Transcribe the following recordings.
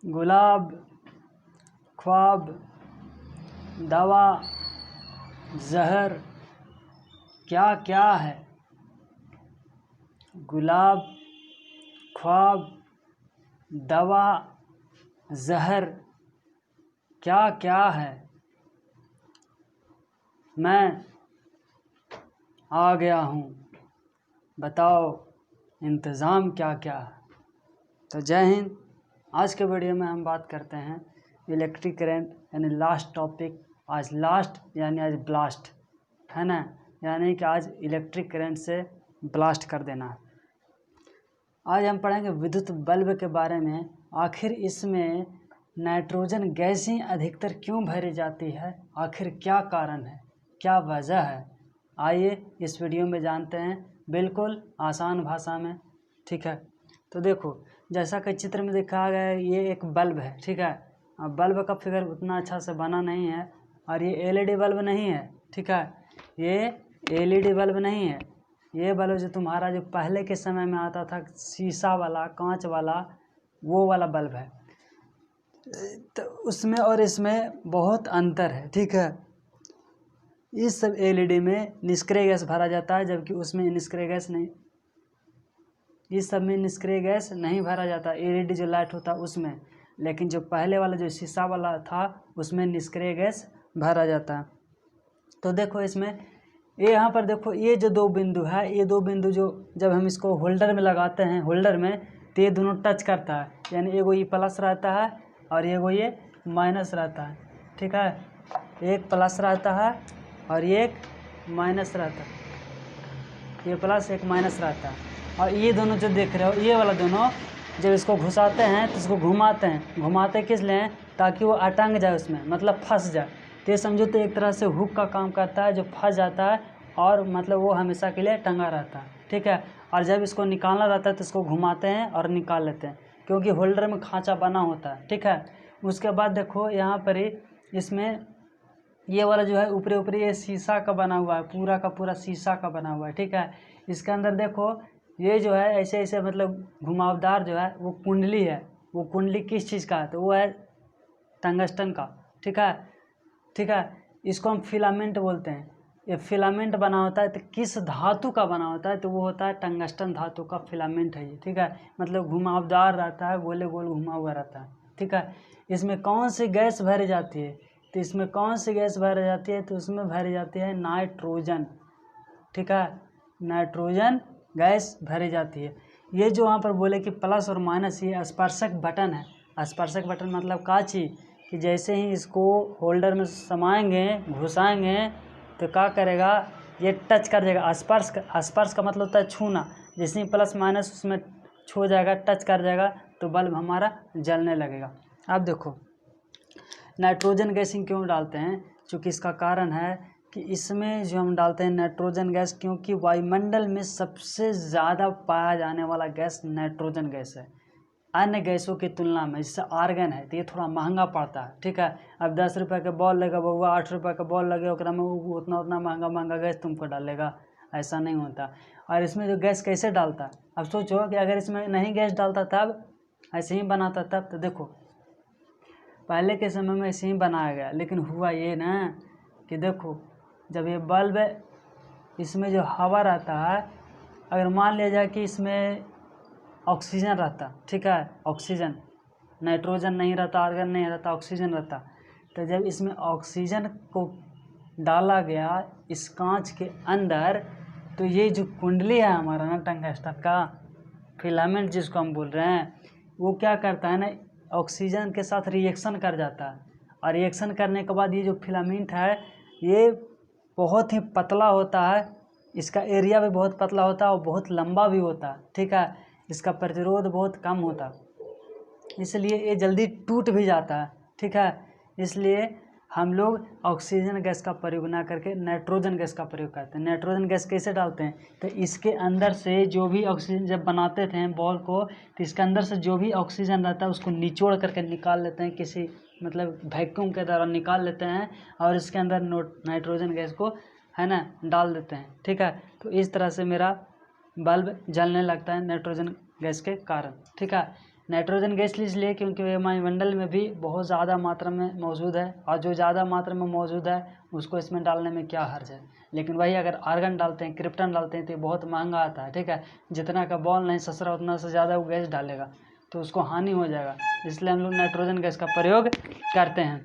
गुलाब, ख्वाब, दवा, जहर क्या क्या है? गुलाब, ख्वाब, दवा, जहर क्या क्या है? मैं आ गया हूँ, बताओ इंतज़ाम क्या क्या है? तो जय हिंद। आज के वीडियो में हम बात करते हैं इलेक्ट्रिक करंट यानी लास्ट टॉपिक। आज लास्ट यानी आज ब्लास्ट है ना, यानी कि आज इलेक्ट्रिक करंट से ब्लास्ट कर देना है। आज हम पढ़ेंगे विद्युत बल्ब के बारे में। आखिर इसमें नाइट्रोजन गैस ही अधिकतर क्यों भरी जाती है? आखिर क्या कारण है, क्या वजह है? आइए इस वीडियो में जानते हैं, बिल्कुल आसान भाषा में। ठीक है, तो देखो जैसा कि चित्र में दिखाया गया है, ये एक बल्ब है। ठीक है, अब बल्ब का फिगर उतना अच्छा से बना नहीं है और ये एलईडी बल्ब नहीं है। ठीक है, ये एलईडी बल्ब नहीं है। ये बल्ब जो तुम्हारा जो पहले के समय में आता था, शीशा वाला, कांच वाला, वो वाला बल्ब है। तो उसमें और इसमें बहुत अंतर है। ठीक है, इस सब एलईडी में निष्क्रिय गैस भरा जाता है, जबकि उसमें निष्क्रिय गैस नहीं, इस सब में निष्क्रिय गैस नहीं भरा जाता। एलईडी जो लाइट होता है उसमें, लेकिन जो पहले वाला जो शीशा वाला था उसमें निष्क्रिय गैस भरा जाता है। तो देखो इसमें ये यहाँ पर देखो, ये जो दो बिंदु है, ये दो बिंदु जो जब हम इसको होल्डर में लगाते हैं, होल्डर में, तो ये दोनों टच करता है, यानी एगो ये प्लस रहता है और एगो ये माइनस रहता है। ठीक है, एक प्लस रहता है और एक माइनस रहता है, ये प्लस एक माइनस रहता है। और ये दोनों जो देख रहे हो, ये वाला दोनों जब इसको घुसाते हैं तो इसको घुमाते हैं। घुमाते किस लिए? ताकि वो अटंग जाए उसमें, मतलब फंस जाए। तो ये समझो तो एक तरह से हुक का काम करता है, जो फंस जाता है और मतलब वो हमेशा के लिए टंगा रहता है। ठीक है, और जब इसको निकालना रहता है तो इसको घुमाते हैं और निकाल लेते हैं, क्योंकि होल्डर में खाँचा बना होता है। ठीक है, उसके बाद देखो यहाँ पर ही इसमें ये वाला जो है ऊपरी ऊपरी ये शीशा का बना हुआ है, पूरा का पूरा शीशा का बना हुआ है। ठीक है, इसके अंदर देखो ये जो है ऐसे ऐसे मतलब घुमावदार जो है वो कुंडली है। वो कुंडली किस चीज़ का है? तो वो है टंगस्टन का। ठीक है, ठीक है, इसको हम फिलामेंट बोलते हैं। ये फिलामेंट बना होता है, तो किस धातु का बना होता है? तो वो होता है टंगस्टन धातु का फिलामेंट है ये। ठीक है, मतलब घुमावदार रहता है, गोले गोल घुमा हुआ रहता है। ठीक है, इसमें कौन सी गैस भरी जाती है? तो इसमें कौन सी गैस भरी जाती है? तो उसमें भरी जाती है नाइट्रोजन। ठीक है, नाइट्रोजन गैस भरी जाती है। ये जो वहाँ पर बोले कि प्लस और माइनस, ये स्पर्शक बटन है। स्पर्शक बटन मतलब का चीज़ कि जैसे ही इसको होल्डर में समाएंगे, घुसाएंगे, तो क्या करेगा? ये टच कर जाएगा। स्पर्श का मतलब होता है छूना। जैसे ही प्लस माइनस उसमें छू जाएगा, टच कर जाएगा, तो बल्ब हमारा जलने लगेगा। अब देखो नाइट्रोजन गैसिंग क्यों डालते हैं? चूँकि इसका कारण है कि इसमें जो हम डालते हैं नाइट्रोजन गैस, क्योंकि वायुमंडल में सबसे ज़्यादा पाया जाने वाला गैस नाइट्रोजन गैस है अन्य गैसों की तुलना में। जैसे आर्गन है तो ये थोड़ा महंगा पड़ता है। ठीक है, अब 10 रुपये का बॉल लगा बउआ, 8 रुपये का बॉल लगे, ओकरा में उतना महंगा गैस तुमको डालेगा? ऐसा नहीं होता। और इसमें जो गैस कैसे डालता है? अब सोचो कि अगर इसमें नहीं गैस डालता तब, ऐसे ही बनाता तब, तो देखो पहले के समय में ऐसे ही बनाया गया। लेकिन हुआ ये ना कि देखो जब ये बल्ब इसमें जो हवा रहता है, अगर मान लिया जाए कि इसमें ऑक्सीजन रहता, ठीक है, ऑक्सीजन, नाइट्रोजन नहीं रहता, आर्गन नहीं रहता, ऑक्सीजन रहता, तो जब इसमें ऑक्सीजन को डाला गया इस कांच के अंदर, तो ये जो कुंडली है हमारा ना टंगस्टन का फिलामेंट जिसको हम बोल रहे हैं, वो क्या करता है ना, ऑक्सीजन के साथ रिएक्शन कर जाता है। और रिएक्शन करने के बाद ये जो फिलामेंट है ये बहुत ही पतला होता है, इसका एरिया भी बहुत पतला होता है और बहुत लंबा भी होता है। ठीक है, इसका प्रतिरोध बहुत कम होता है, इसलिए ये जल्दी टूट भी जाता है। ठीक है, इसलिए हम लोग ऑक्सीजन गैस का प्रयोग ना करके नाइट्रोजन गैस का प्रयोग करते हैं। नाइट्रोजन गैस कैसे डालते हैं? तो इसके अंदर से जो भी ऑक्सीजन, जब बनाते थे बॉल को, तो इसके अंदर से जो भी ऑक्सीजन रहता है उसको निचोड़ करके निकाल लेते हैं, किसी मतलब वैक्यूम के द्वारा निकाल लेते हैं, और इसके अंदर नाइट्रोजन गैस को है ना डाल देते हैं। ठीक है, तो इस तरह से मेरा बल्ब जलने लगता है नाइट्रोजन गैस के कारण। ठीक है, नाइट्रोजन गैस इसलिए क्योंकि ये वायुमंडल में भी बहुत ज़्यादा मात्रा में मौजूद है, और जो ज़्यादा मात्रा में मौजूद है उसको इसमें डालने में क्या हर्ज है। लेकिन वही अगर आर्गन डालते हैं, क्रिप्टन डालते हैं तो ये बहुत महंगा आता है, ठीक है। जितना का बॉल नहीं ससरा उतना से ज़्यादा वो गैस डालेगा तो उसको हानि हो जाएगा, इसलिए हम लोग नाइट्रोजन गैस का प्रयोग करते हैं।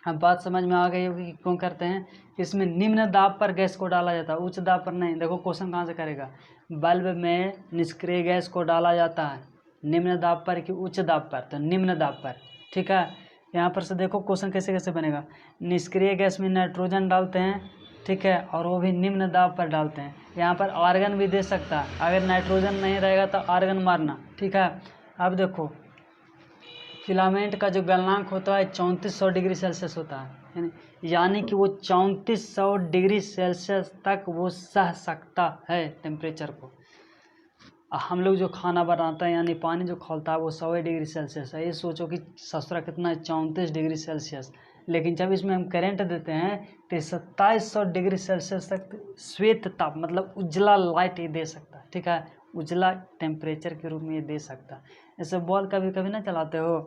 अब बात समझ में आ गई होगी कि क्यों करते हैं। इसमें निम्न दाब पर गैस को डाला जाता है, उच्च दाब पर नहीं। देखो क्वेश्चन कहाँ से करेगा, बल्ब में निष्क्रिय गैस को डाला जाता है निम्न दाब पर कि उच्च दाब पर, तो निम्न दाब पर, ठीक है। यहाँ पर से देखो क्वेश्चन कैसे कैसे बनेगा, निष्क्रिय गैस में नाइट्रोजन डालते हैं, ठीक है, और वो भी निम्न दाब पर डालते हैं। यहाँ पर आर्गन भी दे सकता है, अगर नाइट्रोजन नहीं रहेगा तो आर्गन मारना, ठीक है। अब देखो फिलामेंट का जो गलनांक होता है 3400 डिग्री सेल्सियस होता है, यानी कि वो 3400 डिग्री सेल्सियस तक वो सह सकता है टेम्परेचर को। हम लोग जो खाना बनाता है यानी पानी जो खौलता है वो 100 डिग्री सेल्सियस है। ये सोचो कि ससुरा कितना है, 34 डिग्री सेल्सियस। लेकिन जब इसमें हम करंट देते हैं तो 2700 डिग्री सेल्सियस तक श्वेत ताप मतलब उजला लाइट ये दे सकता है, ठीक है, उजला टेम्परेचर के रूप में ये दे सकता है। ऐसे बॉल कभी कभी ना चलाते हो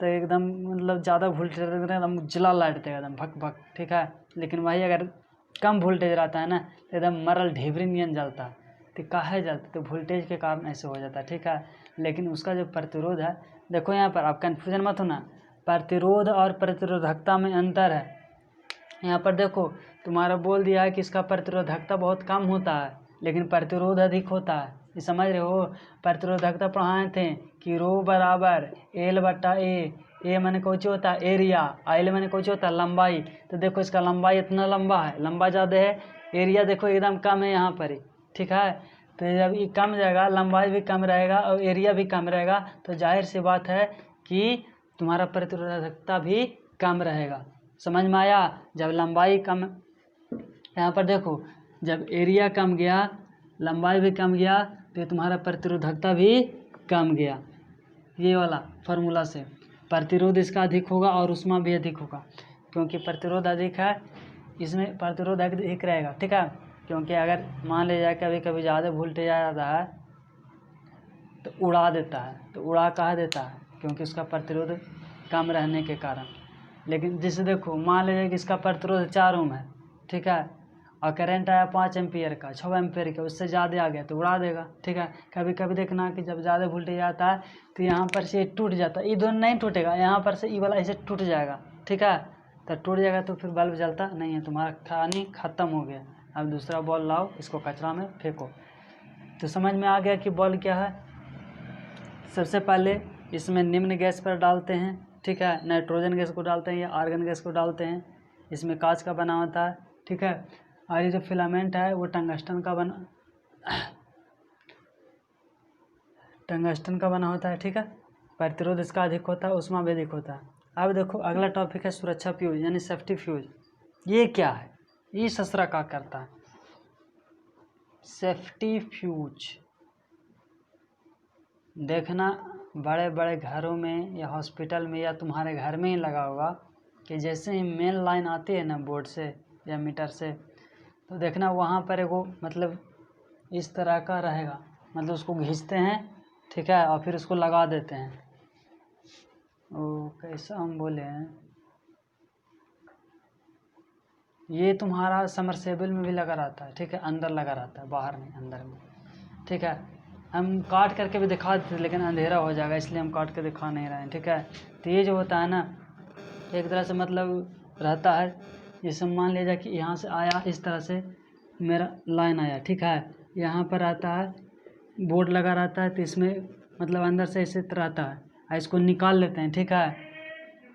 तो एकदम मतलब ज़्यादा वोल्टेज एकदम उजला लाइट देगा एकदम भक भक, ठीक है। लेकिन वही अगर कम वोल्टेज रहता है ना तो एकदम मरल ढेबरी नियन जलता है। तो काहे जलता, तो वोल्टेज के कारण ऐसे हो जाता है, ठीक है। लेकिन उसका जो प्रतिरोध है, देखो यहाँ पर आप कन्फ्यूजन मत होना, प्रतिरोध और प्रतिरोधकता में अंतर है। यहाँ पर देखो तुम्हारा बोल दिया है कि इसका प्रतिरोधकता बहुत कम होता है लेकिन प्रतिरोध अधिक होता है, ये समझ रहे हो। प्रतिरोधकता पढ़ाए थे कि रो बराबर एल बटा ए मैंने कुछ होता है एरिया, एल मैंने कुछ होता है लंबाई। तो देखो इसका लंबाई इतना लंबा है, लंबा ज़्यादा है, एरिया देखो एकदम कम है यहाँ पर ही, ठीक है। तो जब ये कम जाएगा, लंबाई भी कम रहेगा और एरिया भी कम रहेगा, तो जाहिर सी बात है कि तुम्हारा प्रतिरोधकता भी कम रहेगा। समझ में आया। जब लंबाई कम, यहाँ पर देखो जब एरिया कम गया, लंबाई भी कम गया, तो तुम्हारा प्रतिरोधकता भी कम गया। ये वाला फार्मूला से प्रतिरोध इसका अधिक होगा और ऊष्मा भी अधिक होगा, क्योंकि प्रतिरोध अधिक है इसमें प्रतिरोध अधिक रहेगा, ठीक है। क्योंकि अगर मान लिया जाए कभी कभी ज़्यादा वोल्टेज आ जाता है तो उड़ा देता है, तो उड़ा कहा देता है क्योंकि उसका प्रतिरोध कम रहने के कारण। लेकिन जैसे देखो मान लीजिए कि इसका प्रतिरोध 4 ओम है, ठीक है, और करंट आया 5 एम्पियर का, 6 एम्पियर का, उससे ज़्यादा आ गया तो उड़ा देगा, ठीक है। कभी कभी देखना कि जब ज़्यादा वोल्टेज आता है तो यहाँ पर से टूट जाता है, ये दोनों नहीं टूटेगा, यहाँ पर से ये वाला ऐसे टूट जाएगा, ठीक है। तो टूट जाएगा तो फिर बल्ब जलता नहीं है, तुम्हारा कहानी ख़त्म हो गया। अब दूसरा बॉल लाओ, इसको कचरा में फेंको। तो समझ में आ गया कि बॉल क्या है। सबसे पहले इसमें निम्न गैस पर डालते हैं, ठीक है, नाइट्रोजन गैस को डालते हैं या आर्गन गैस को डालते हैं। इसमें कांच का बना होता है, ठीक है, और ये जो फिलामेंट है वो टंगस्टन का बना होता है, ठीक है। प्रतिरोध इसका अधिक होता है, ऊष्मा भी अधिक होता है। अब देखो अगला टॉपिक है सुरक्षा फ्यूज यानी सेफ्टी फ्यूज। ये क्या है, ये ससरा क्या करता है। सेफ्टी फ्यूज देखना बड़े बड़े घरों में या हॉस्पिटल में या तुम्हारे घर में ही लगा होगा कि जैसे ही मेन लाइन आती है ना बोर्ड से या मीटर से, तो देखना वहाँ पर एगो मतलब इस तरह का रहेगा, मतलब उसको खींचते हैं, ठीक है, और फिर उसको लगा देते हैं। ओ कैसा हम बोले हैं, ये तुम्हारा समरसेबल में भी लगा रहता है, ठीक है, अंदर लगा रहता है, बाहर नहीं अंदर में, ठीक है। हम काट करके भी दिखा देते लेकिन अंधेरा हो जाएगा इसलिए हम काट के दिखा नहीं रहे हैं, ठीक है। तो ये जो होता है ना एक तरह से मतलब रहता है, जैसे मान लीजिए कि यहाँ से आया इस तरह से मेरा लाइन आया, ठीक है, यहाँ पर आता है बोर्ड लगा रहता है, तो इसमें मतलब अंदर से ऐसे रहता है, इसको निकाल लेते हैं, ठीक है,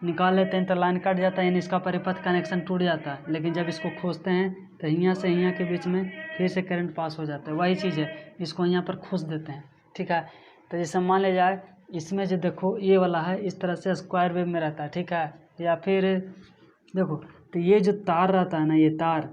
निकाल लेते हैं तो लाइन कट जाता है यानी इसका परिपथ कनेक्शन टूट जाता है। लेकिन जब इसको खोजते हैं तो यहाँ से यहाँ के बीच में फिर से करंट पास हो जाता है, वही चीज़ है, इसको यहाँ पर खोज देते हैं, ठीक है। तो जैसे मान लिया जाए इसमें जो देखो ये वाला है इस तरह से स्क्वायर वेव में रहता है, ठीक है, या फिर देखो तो ये जो तार रहता है ना, ये तार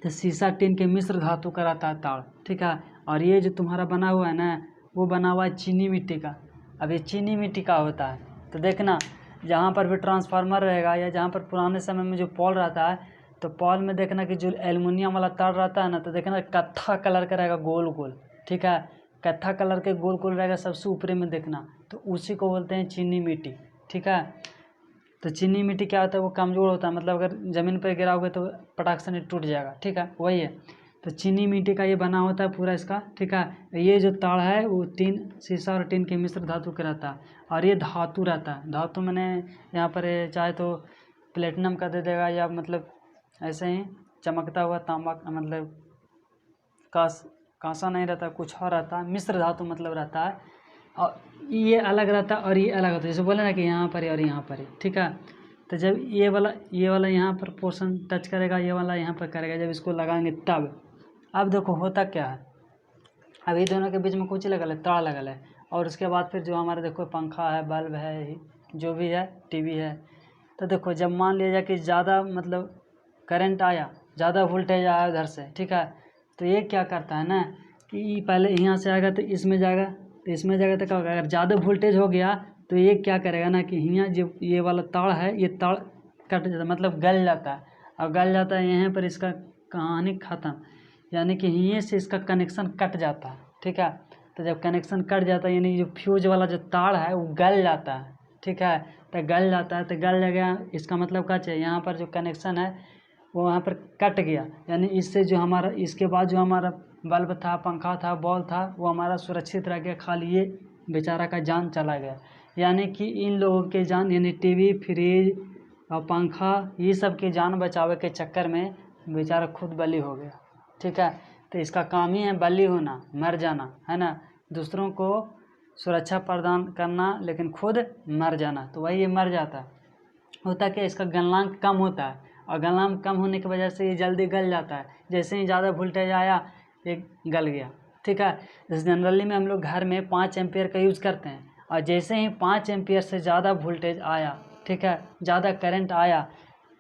तो सीसा टिन के मिश्र धातु का रहता है तार, ठीक है। और ये जो तुम्हारा बना हुआ है ना वो बना हुआ है चीनी मिट्टी का। अब ये चीनी मिट्टी का होता है, तो देखना जहाँ पर भी ट्रांसफार्मर रहेगा या जहाँ पर पुराने समय में जो पॉल रहता है तो पॉल में देखना कि जो एल्युमिनियम वाला तार रहता है ना, तो देखना कत्था कलर का रहेगा गोल गोल, ठीक है। कत्था कलर के गोल गोल रहेगा सबसे ऊपरी में देखना, तो उसी को बोलते हैं चीनी मिट्टी। ठीक है, तो चीनी मिट्टी क्या होता है, वो कमज़ोर होता है, मतलब अगर ज़मीन पर गिराओगे तो पटाख से नहीं टूट जाएगा। ठीक है, वही है। तो चीनी मिट्टी का ये बना होता है पूरा इसका। ठीक है, ये जो ताड़ है वो टीन, शीशा और टीन के मिश्र धातु का रहता है, और ये धातु रहता है। धातु मैंने यहाँ पर चाहे तो प्लेटिनम का दे देगा, या मतलब ऐसे ही चमकता हुआ तांबा, मतलब कांसा नहीं रहता, कुछ और रहता है, मिश्र धातु मतलब रहता है। और ये अलग रहता है और ये अलग होता है, जैसे बोले ना कि यहाँ पर है और यहाँ पर है। ठीक है, तो जब ये वाला यहाँ पर पोर्शन टच करेगा, ये वाला यहाँ पर करेगा, जब इसको लगाएंगे तब। अब देखो होता क्या है, अभी दोनों के बीच में कुछ लगल है, तार लगल है, और उसके बाद फिर जो हमारे देखो पंखा है, बल्ब है, जो भी है, टीवी है, तो देखो जब मान लिया जाए कि ज़्यादा मतलब करंट आया, ज़्यादा वोल्टेज आया उधर से। ठीक है, तो ये क्या करता है ना कि पहले यहाँ से आएगा तो इसमें जाएगा, तो इसमें जाएगा तो क्या होगा, अगर ज़्यादा वोल्टेज हो गया तो ये क्या करेगा ना कि यहाँ जो ये वाला तार है, ये तार कट जाता है, मतलब गल जाता है। और गल जाता है यहाँ पर, इसका कहानी ख़त्म, यानी कि यहीं से इसका कनेक्शन कट जाता है। ठीक है, तो जब कनेक्शन कट जाता है यानी जो फ्यूज वाला जो तार है वो गल जाता है। ठीक है, तो गल जाता है, तो गल गया, इसका मतलब क्या चाहिए, यहाँ पर जो कनेक्शन है वो वहाँ पर कट गया, यानी इससे जो हमारा, इसके बाद जो हमारा बल्ब था, पंखा था, बॉल था, वो हमारा सुरक्षित रह गया, खाली ये बेचारा का जान चला गया। यानी कि इन लोगों के जान, यानी टीवी, फ्रिज और पंखा, ये सब की जान बचावे के चक्कर में बेचारा खुद बलि हो गया। ठीक है, तो इसका काम ही है बलि होना, मर जाना, है ना, दूसरों को सुरक्षा प्रदान करना लेकिन खुद मर जाना। तो वही ये मर जाता है। होता क्या, इसका गलनांक कम होता है, और गलनांक कम होने की वजह से ये जल्दी गल जाता है। जैसे ही ज़्यादा वोल्टेज आया ये गल गया। ठीक है, जैसे जनरली में हम लोग घर में 5 एम्पियर का यूज़ करते हैं, और जैसे ही 5 एम्पियर से ज़्यादा वोल्टेज आया, ठीक है, ज़्यादा करंट आया,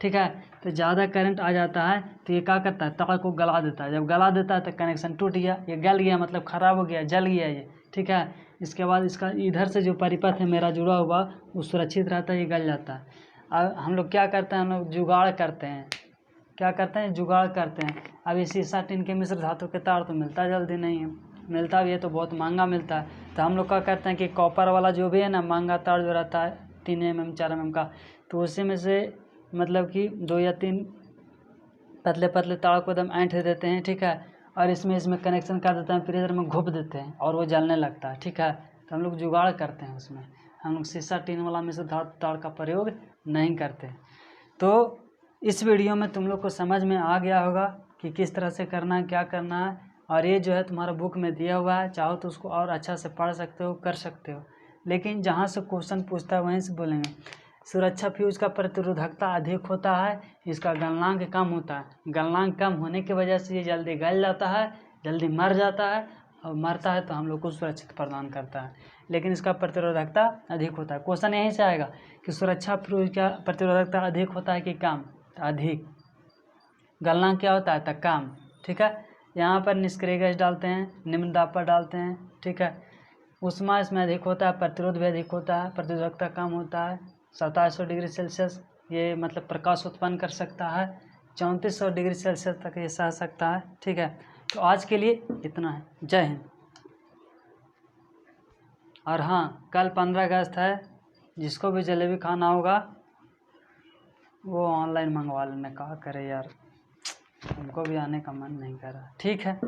ठीक है, तो ज़्यादा करंट आ जाता है तो ये क्या करता है, तार को गला देता है। जब गला देता है तो कनेक्शन टूट गया, ये गल गया, मतलब ख़राब हो गया, जल गया ये। ठीक है, इसके बाद इसका इधर से जो परिपथ है मेरा जुड़ा हुआ वो सुरक्षित रहता है, ये गल जाता है। अब हम लोग क्या करते हैं, हम लोग जुगाड़ करते हैं। क्या करते हैं, जुगाड़ करते हैं। अब ये शीशा टीन के मिश्र धातु के तार तो मिलता जल्दी नहीं है, मिलता भी है तो बहुत महंगा मिलता है। तो हम लोग क्या करते हैं कि कॉपर वाला जो भी है ना, महंगा तार जो रहता है 3 mm 4 mm का, तो उसी में से मतलब कि 2 या 3 पतले पतले तार को एकदम ऐंठ देते हैं। ठीक है, और इसमें कनेक्शन कर देते हैं, फिर इधर में घुप देते हैं और वो जलने लगता है। ठीक है, तो हम लोग जुगाड़ करते हैं उसमें, हम लोग शीशा टीन वाला मिश्र धातु तार का प्रयोग नहीं करते। तो इस वीडियो में तुम लोग को समझ में आ गया होगा कि किस तरह से करना है, क्या करना है। और ये जो है तुम्हारा बुक में दिया हुआ है, चाहो तो उसको और अच्छा से पढ़ सकते हो, कर सकते हो, लेकिन जहाँ से क्वेश्चन पूछता है वहीं से बोलेंगे। सुरक्षा फ्यूज का प्रतिरोधकता अधिक होता है, इसका गलनांक कम होता है। गलनांक कम होने की वजह से ये जल्दी गल जाता है, जल्दी मर जाता है, और मरता है तो हम लोग को सुरक्षित प्रदान करता है, लेकिन इसका प्रतिरोधकता अधिक होता है। क्वेश्चन यहीं से आएगा कि सुरक्षा फ्यूज का प्रतिरोधकता अधिक होता है कि कम, अधिक। गलनांक क्या होता है, तो कम। ठीक है, यहाँ पर निष्क्रिय गैस डालते हैं, निम्न दाब पर डालते हैं। ठीक है, ऊष्मा इसमें अधिक होता है, प्रतिरोध भी अधिक होता है, प्रतिरोधकता कम होता है। 2700 डिग्री सेल्सियस ये मतलब प्रकाश उत्पन्न कर सकता है, 3400 डिग्री सेल्सियस तक ये सह सकता है। ठीक है, तो आज के लिए इतना है। जय हिंद। और हाँ, कल 15 अगस्त है, जिसको भी जलेबी खाना होगा वो ऑनलाइन मंगवा लेना। कहा करे यार, हमको भी आने का मन नहीं कर रहा। ठीक है।